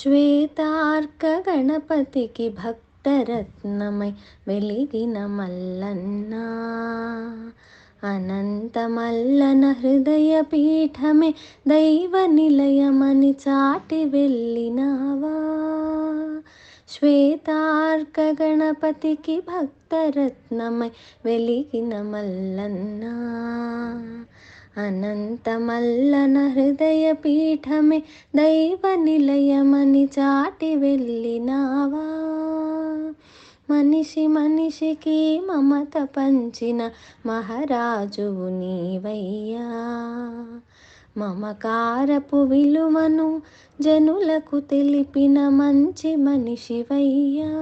శ్వేతార్క గణపతికి భక్తరత్నమై వెలిగిన మల్లన్న, అనంతమల్లన హృదయ పీఠమే దైవ నిలయమని చాటి వెళ్ళినావా. శ్వేతార్క గణపతికి భక్తరత్నమై వెలిగిన మల్లన్న, అనంతమల్లన హృదయ పీఠమే దైవ నిలయమని చాటి వెళ్ళినావా. మనిషి మనిషికి మమత పంచిన మహారాజువు నీవయ్యా. మమకారపు విలువను జనులకు తెలిపిన మంచి మనిషివయ్యా.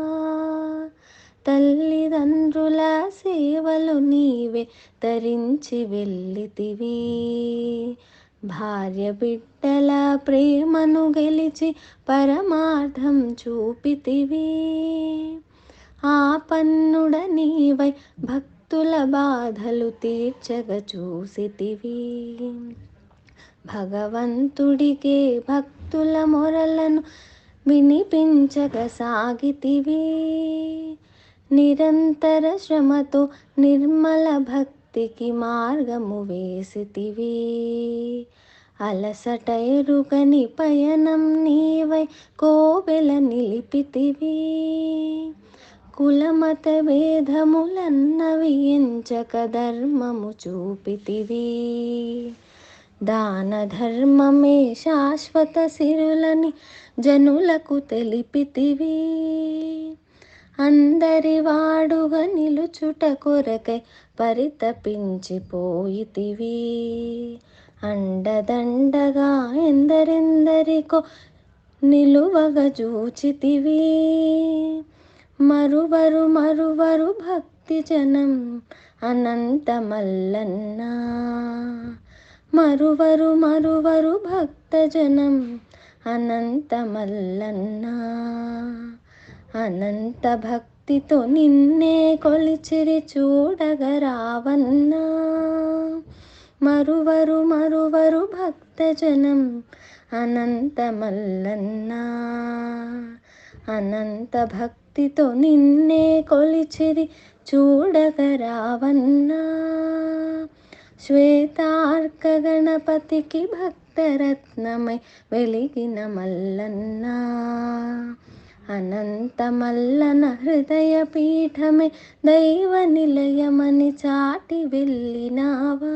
తల్లిదండ్రుల సేవలు నీవే తరించి వెళ్ళితివి. భార్య బిడ్డల ప్రేమను గెలిచి పరమార్థం చూపితివి. ఆ పన్నుడ నీవై భక్తుల బాధలు తీర్చగ చూసితివి. భగవంతుడికే భక్తుల మొరలను వినిపించగ సాగితివి. నిరంతర శ్రమతో నిర్మల భక్తికి మార్గము వేసితివి. అలసట ఎరుగని పయనం నీవై కోవెల నిలిపితివి. కులమత భేదములన్నవి ఎంచక ధర్మము చూపితివి. దాన ధర్మమే శాశ్వత సిరులని జనులకు తెలిపితివి. అందరి వాడుగా నిలుచుట కొరకై పరితపించిపోయితివి. అండదండగా ఎందరెందరికో నిలువగా చూచితివి. మరువరు మరువరు భక్తి జనం అనంత మల్లన్న, మరువరు మరువరు భక్తజనం అనంత మల్లన్న. అనంత భక్తితో నిన్నే కొలిచిరి చూడగరావన్నా. మరువరు మరువరు భక్తజనం అనంత మల్లన్న. అనంత భక్తితో నిన్నే కొలిచిరి చూడగరావన్నా. శ్వేతార్క గణపతికి భక్తరత్నమై వెలిగిన మల్లన్న, అనంతమల్లన హృదయ పీఠమే దైవ నిలయమని చాటి వెళ్ళినావా.